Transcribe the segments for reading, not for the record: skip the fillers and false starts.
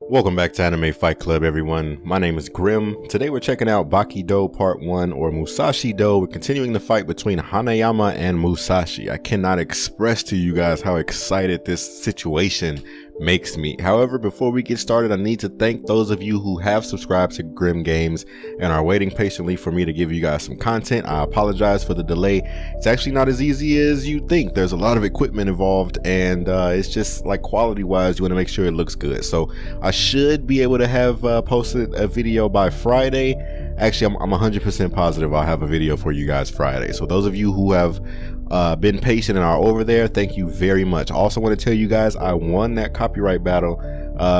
Welcome back to Anime Fight Club, everyone. My name is Grim. Today we're checking out Baki Dou Part 1, or Musashi Dou. We're continuing the fight between Hanayama and Musashi. I cannot express to you guys how excited this situation makes me. However, before we get started, I need to thank those of you who have subscribed to Grim Games and are waiting patiently for me to give you guys some content. I apologize for the delay. It's actually not as easy as you think. There's a lot of equipment involved, and it's just like quality wise, you want to make sure it looks good. So I should be able to have posted a video by Friday. Actually, I'm 100% positive I'll have a video for you guys Friday. So those of you who have been patient and are over there, thank you very much. I also want to tell you guys I won that copyright battle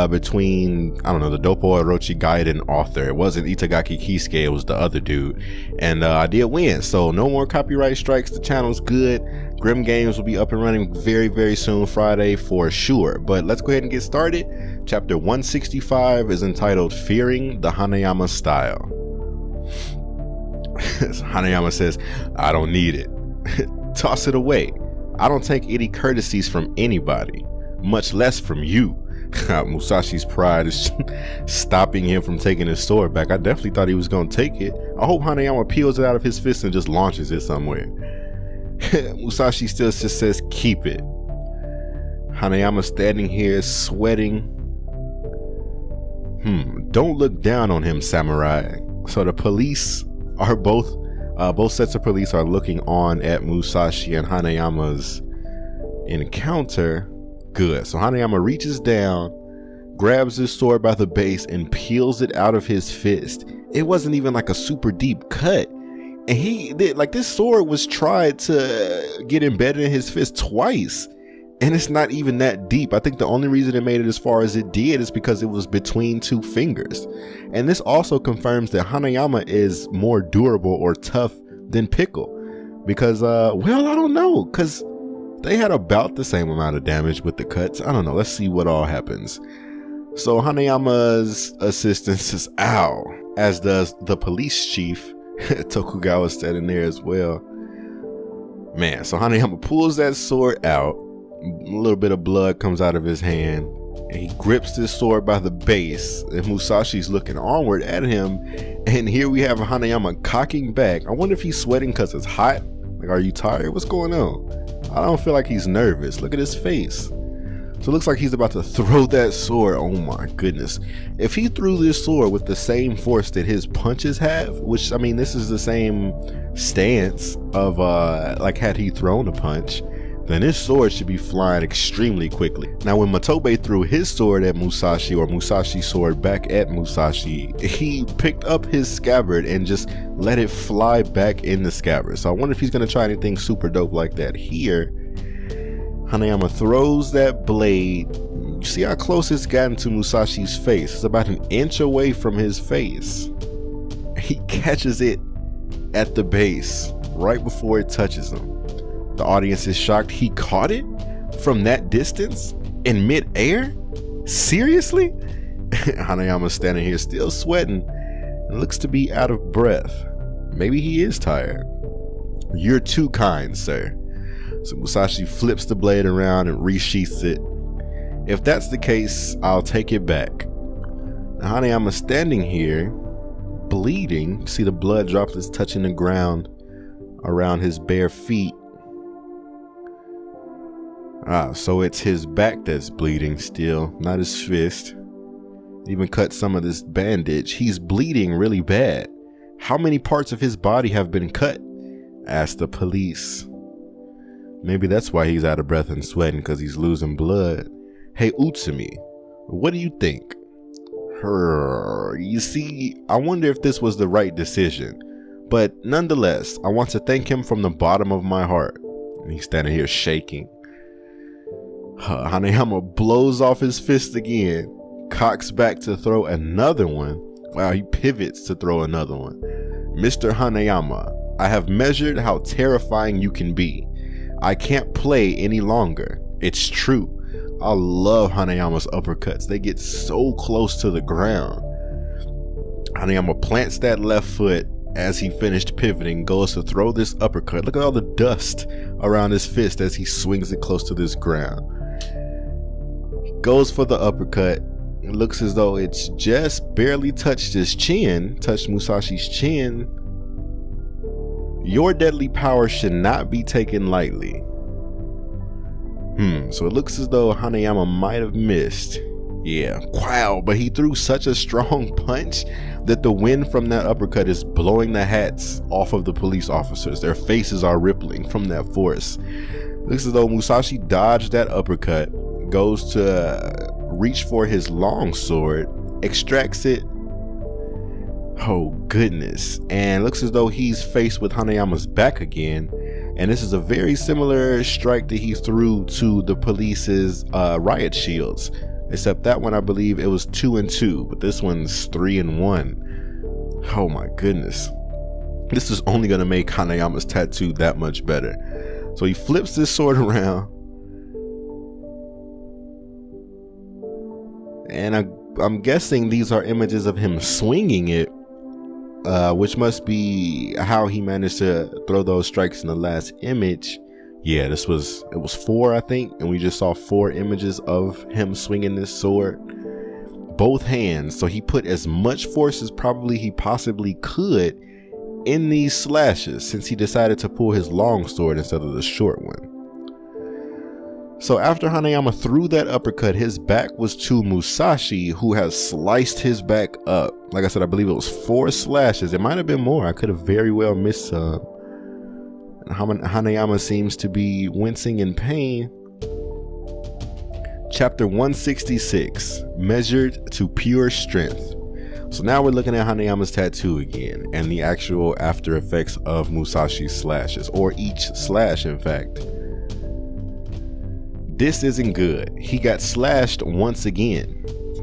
between, I don't know, the Doppo Orochi Gaiden author. It wasn't Itagaki Keisuke, it was the other dude, and I did win. So no more copyright strikes. The channel's good. Grim Games will be up and running very soon, Friday for sure. But let's go ahead and get started. Chapter 165 is entitled Fearing the Hanayama Style. Hanayama says, "I don't need it." Toss it away. I don't take any courtesies from anybody, much less from you. Musashi's pride is stopping him from taking his sword back. I definitely thought he was going to take it. I hope Hanayama peels it out of his fist and just launches it somewhere. Musashi still just says, "Keep it." Hanayama standing here sweating. Don't look down on him, samurai. So the police are both sets of police are looking on at Musashi and Hanayama's encounter. Good. So Hanayama reaches down, grabs his sword by the base, and peels it out of his fist. It wasn't even like a super deep cut. And he did, like, this sword was tried to get embedded in his fist twice. And it's not even that deep. I think the only reason it made it as far as it did is because it was between two fingers. And this also confirms that Hanayama is more durable or tough than Pickle. Because, well, I don't know. Because they had about the same amount of damage with the cuts. I don't know. Let's see what all happens. So Hanayama's assistant says, "Ow," as does the police chief. Tokugawa standing there as well. Man, so Hanayama pulls that sword out. A little bit of blood comes out of his hand, and he grips this sword by the base, and Musashi's looking onward at him, and here we have Hanayama cocking back. I wonder if he's sweating because it's hot. Like, are you tired? What's going on? I don't feel like he's nervous. Look at his face. So it looks like he's about to throw that sword. Oh my goodness. If he threw this sword with the same force that his punches have, which, I mean, this is the same stance of like had he thrown a punch, then his sword should be flying extremely quickly. Now, when Matobe threw his sword at Musashi, or Musashi's sword back at Musashi, he picked up his scabbard and just let it fly back in the scabbard. So I wonder if he's gonna try anything super dope like that here. Hanayama throws that blade. You see how close it's gotten to Musashi's face. It's about an inch away from his face. He catches it at the base right before it touches him. The audience is shocked. He caught it from that distance in mid-air? Seriously? Hanayama's standing here still sweating and looks to be out of breath. Maybe he is tired. "You're too kind, sir." So Musashi flips the blade around and resheaths it. "If that's the case, I'll take it back." Now, Hanayama's standing here bleeding. See the blood droplets touching the ground around his bare feet. So it's his back that's bleeding still, not his fist. Even cut some of this bandage. He's bleeding really bad. How many parts of his body have been cut? Asked the police. Maybe that's why he's out of breath and sweating, because he's losing blood. "Hey, Utsumi, what do you think?" You see, I wonder if this was the right decision. But nonetheless, I want to thank him from the bottom of my heart. And he's standing here shaking. Hanayama blows off his fist again, cocks back to throw another one. Wow, he pivots to throw another one. "Mr. Hanayama, I have measured how terrifying you can be. I can't play any longer. It's true." I love Hanayama's uppercuts. They get so close to the ground. Hanayama plants that left foot as he finished pivoting, goes to throw this uppercut. Look at all the dust around his fist as he swings it close to this ground. He goes for the uppercut. It looks as though it's just barely touched Musashi's chin. Your deadly power should not be taken lightly. So it looks as though Hanayama might have missed. Yeah, wow, but he threw such a strong punch that the wind from that uppercut is blowing the hats off of the police officers. Their faces are rippling from that force. Looks as though Musashi dodged that uppercut, goes to reach for his long sword, extracts it. Oh goodness. And looks as though he's faced with Hanayama's back again. And this is a very similar strike that he threw to the police's riot shields. Except that one, I believe it was 2 and 2, but this one's 3 and 1. Oh my goodness. This is only going to make Hanayama's tattoo that much better. So he flips this sword around. And I'm guessing these are images of him swinging it, which must be how he managed to throw those strikes in the last image. Yeah, it was 4, I think, and we just saw 4 images of him swinging this sword, both hands. So he put as much force as probably he possibly could in these slashes, since he decided to pull his long sword instead of the short one. So after Hanayama threw that uppercut, his back was to Musashi, who has sliced his back up. Like I said, I believe it was 4 slashes. It might have been more. I could have very well missed some. Hanayama seems to be wincing in pain. Chapter 166, Measured to Pure Strength. So now we're looking at Hanayama's tattoo again, and the actual after effects of Musashi's slashes, or each slash in fact. This isn't good. He got slashed once again.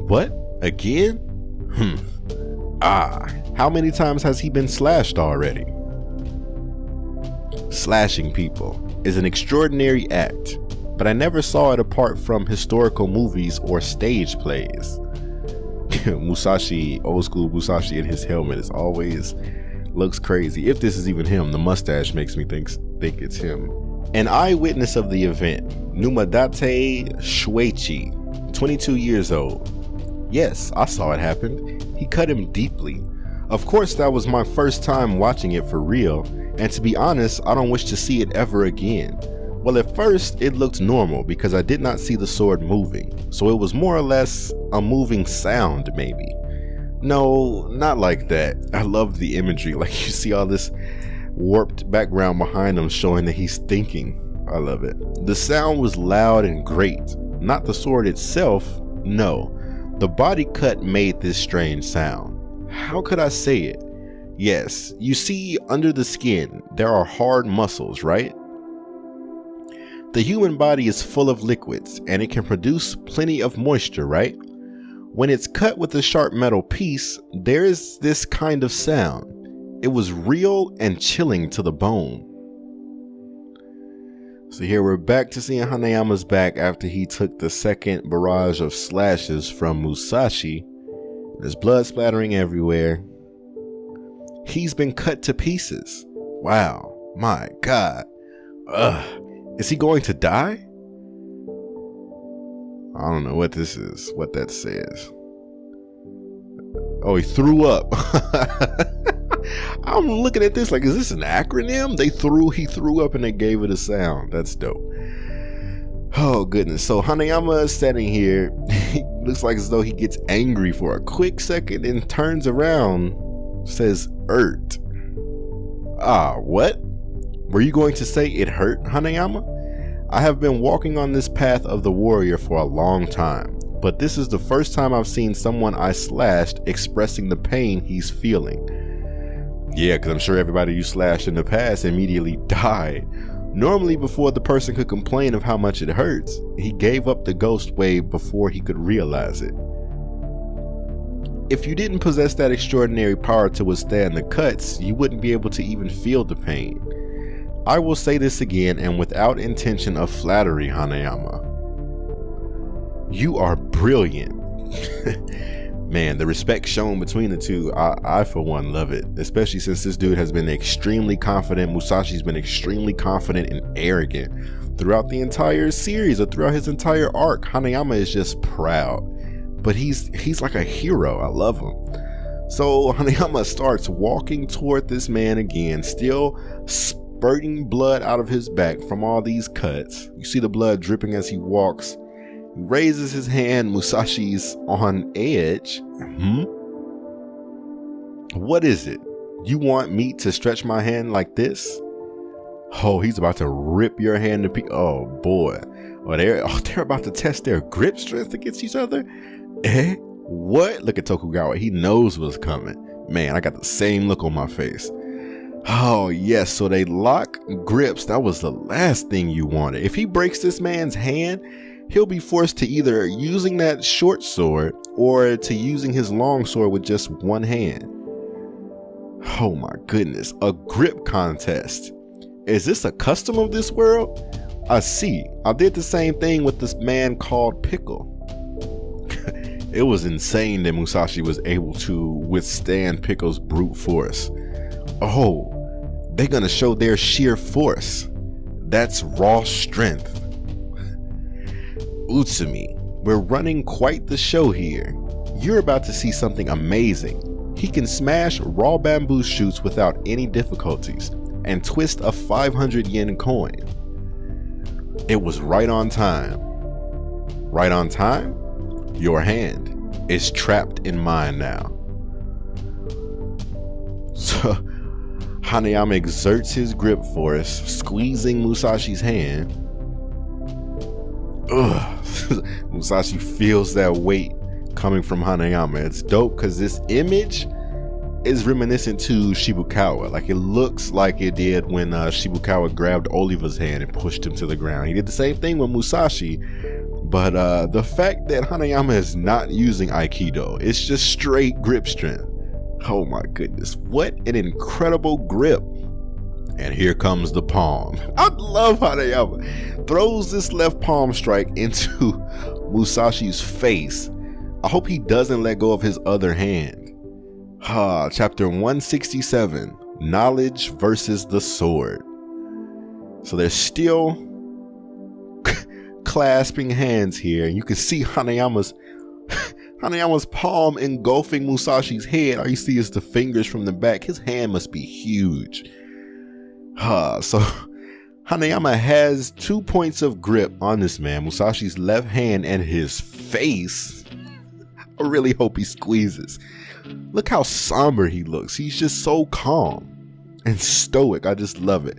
What? Again? How many times has he been slashed already? Slashing people is an extraordinary act, but I never saw it apart from historical movies or stage plays. Musashi, old school Musashi in his helmet is always looks crazy. If this is even him, the mustache makes me think it's him. An eyewitness of the event, Numadate Shuichi, 22 years old. Yes, I saw it happen. He cut him deeply. Of course, that was my first time watching it for real, and to be honest, I don't wish to see it ever again. Well, at first, it looked normal because I did not see the sword moving, so it was more or less a moving sound, maybe. No, not like that. I love the imagery, like you see all this warped background behind him showing that he's thinking. I love it. The sound was loud and great. Not the sword itself, no. The body cut made this strange sound. How could I say it? Yes, you see, under the skin, there are hard muscles, right? The human body is full of liquids, and it can produce plenty of moisture, right? When it's cut with a sharp metal piece, there is this kind of sound. It was real and chilling to the bone. So here we're back to seeing Hanayama's back after he took the second barrage of slashes from Musashi. There's blood splattering everywhere. He's been cut to pieces. Wow, my God. Is he going to die? I don't know what this is, what that says. Oh, he threw up. I'm looking at this like, is this an acronym? He threw up and they gave it a sound. That's dope. Oh goodness. So Hanayama is standing here. Looks like as though he gets angry for a quick second and turns around, says "ert." What? Were you going to say it hurt, Hanayama? I have been walking on this path of the warrior for a long time, but this is the first time I've seen someone I slashed expressing the pain he's feeling. Yeah, because I'm sure everybody you slashed in the past immediately died. Normally, before the person could complain of how much it hurts, he gave up the ghost wave before he could realize it. If you didn't possess that extraordinary power to withstand the cuts, you wouldn't be able to even feel the pain. I will say this again, and without intention of flattery, Hanayama. You are brilliant. Man, the respect shown between the two, I for one love it, especially since this dude has been extremely confident. Musashi's been extremely confident and arrogant throughout the entire series, or throughout his entire arc. Hanayama is just proud but he's like a hero. I love him. So Hanayama starts walking toward this man again, still spurting blood out of his back from all these cuts. You see the blood dripping as he walks. He raises his hand. Musashi's on edge. What is it? You want me to stretch my hand like this? Oh, he's about to rip your hand to pieces. Oh boy. They're about to test their grip strength against each other. What? Look at Tokugawa. He knows what's coming. Man, I got the same look on my face. Oh yes, so they lock grips. That was the last thing you wanted. If he breaks this man's hand, he'll be forced to either using that short sword or to using his long sword with just one hand. Oh my goodness, a grip contest. Is this a custom of this world? I see. I did the same thing with this man called Pickle. It was insane that Musashi was able to withstand Pickle's brute force. Oh, they're gonna show their sheer force. That's raw strength. Utsumi, we're running quite the show here. You're about to see something amazing. He can smash raw bamboo shoots without any difficulties and twist a 500 yen coin. It was right on time. Right on time? Your hand is trapped in mine now. So Hanayama exerts his grip force, squeezing Musashi's hand. Musashi feels that weight coming from Hanayama. It's dope because this image is reminiscent to Shibukawa. Like, it looks like it did when Shibukawa grabbed Oliva's hand and pushed him to the ground. He did the same thing with Musashi, but the fact that Hanayama is not using Aikido, it's just straight grip strength. Oh my goodness, what an incredible grip. And here comes the palm. I love Hanayama. Throws this left palm strike into Musashi's face. I hope he doesn't let go of his other hand. Chapter 167, Knowledge versus the Sword. So they're still clasping hands here. You can see Hanayama's palm engulfing Musashi's head. All you see is the fingers from the back. His hand must be huge. So Hanayama has 2 points of grip on this man, Musashi's left hand and his face. I really hope he squeezes. Look how somber he looks. He's just so calm and stoic. I just love it.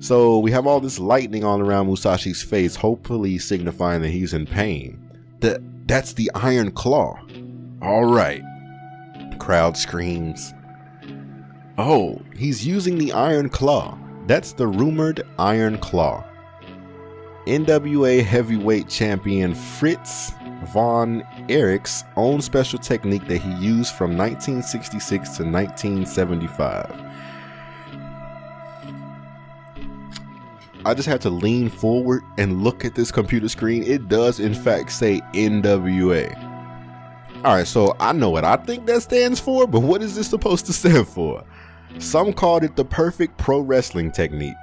So we have all this lightning all around Musashi's face, hopefully signifying that he's in pain. That's the Iron Claw. All right. Crowd screams. Oh, he's using the Iron Claw. That's the rumored Iron Claw. NWA heavyweight champion Fritz von Erich's own special technique that he used from 1966 to 1975. I just had to lean forward and look at this computer screen. It does in fact say NWA. Alright, so I know what I think that stands for, but what is this supposed to stand for? Some called it the perfect pro wrestling technique.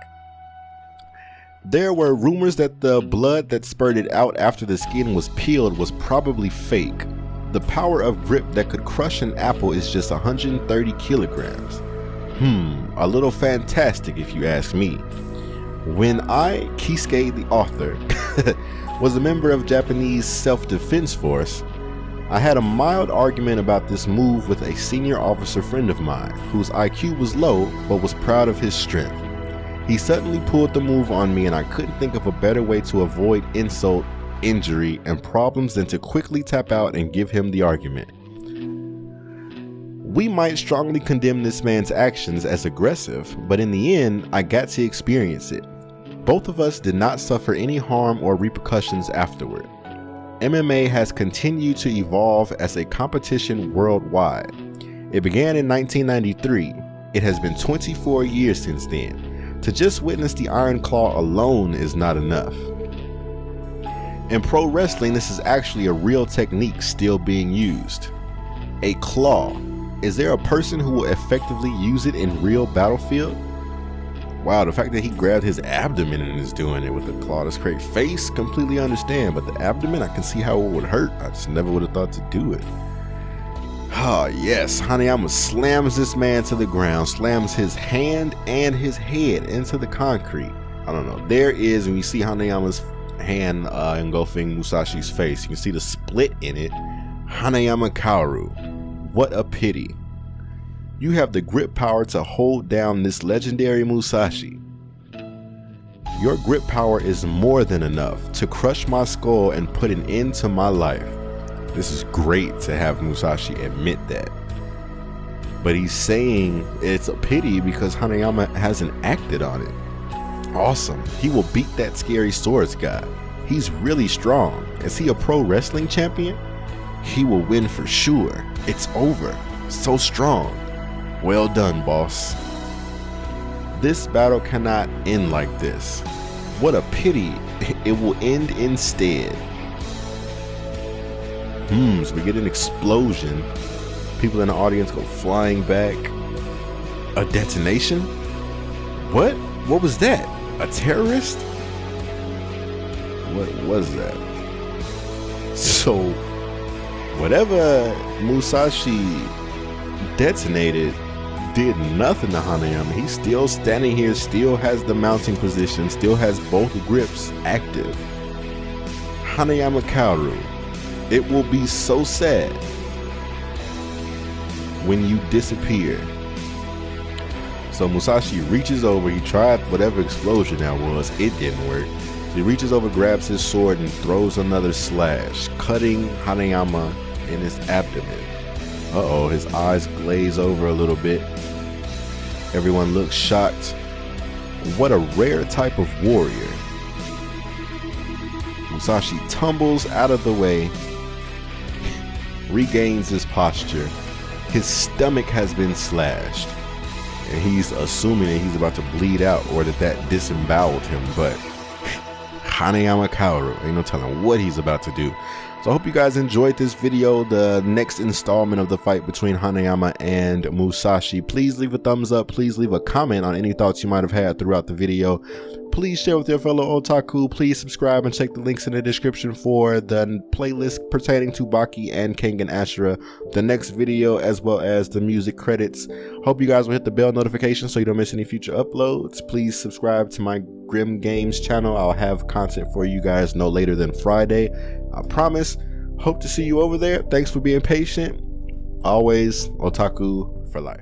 There were rumors that the blood that spurted out after the skin was peeled was probably fake. The power of grip that could crush an apple is just 130 kilograms. A little fantastic if you ask me. When I, Keisuke the author, was a member of Japanese self-defense force, I had a mild argument about this move with a senior officer friend of mine, whose IQ was low but was proud of his strength. He suddenly pulled the move on me and I couldn't think of a better way to avoid insult, injury, and problems than to quickly tap out and give him the argument. We might strongly condemn this man's actions as aggressive, but in the end, I got to experience it. Both of us did not suffer any harm or repercussions afterward. MMA has continued to evolve as a competition worldwide. It began in 1993. It has been 24 years since then. To just witness the Iron Claw alone is not enough. In pro wrestling, this is actually a real technique still being used. A claw. Is there a person who will effectively use it in real battlefield? Wow, the fact that he grabbed his abdomen and is doing it with a clawless crate face, completely understand, but the abdomen, I can see how it would hurt. I just never would have thought to do it. Ah, yes, Hanayama slams this man to the ground, slams his hand and his head into the concrete. I don't know, there is, and we see Hanayama's hand engulfing Musashi's face. You can see the split in it. Hanayama Kaoru, what a pity. You have the grip power to hold down this legendary Musashi. Your grip power is more than enough to crush my skull and put an end to my life. This is great to have Musashi admit that. But he's saying it's a pity because Hanayama hasn't acted on it. Awesome. He will beat that scary swords guy. He's really strong. Is he a pro wrestling champion? He will win for sure. It's over. So strong. Well done, boss. This battle cannot end like this. What a pity. It will end instead. So we get an explosion. People in the audience go flying back. A detonation? What? What was that? A terrorist? What was that? So, whatever Musashi detonated did nothing to Hanayama. He's still standing here, still has the mounting position, still has both grips active. Hanayama Kaoru, it will be so sad when you disappear. So Musashi reaches over, he tried whatever explosion that was, it didn't work. So he reaches over, grabs his sword, and throws another slash, cutting Hanayama in his abdomen. Uh-oh, his eyes glaze over a little bit. Everyone looks shocked. What a rare type of warrior. Musashi tumbles out of the way, regains his posture. His stomach has been slashed, and he's assuming that he's about to bleed out or that disemboweled him, but Hanayama Kaoru, ain't no telling what he's about to do. So I hope you guys enjoyed this video, the next installment of the fight between Hanayama and Musashi. Please leave a thumbs up. Please leave a comment on any thoughts you might have had throughout the video. Please share with your fellow otaku. Please subscribe and check the links in the description for the playlist pertaining to Baki and King and Ashura, the next video, as well as the music credits. Hope you guys will hit the bell notification so you don't miss any future uploads. Please subscribe to my Grim Games channel. I'll have content for you guys no later than Friday. I promise. Hope to see you over there. Thanks for being patient. Always otaku for life.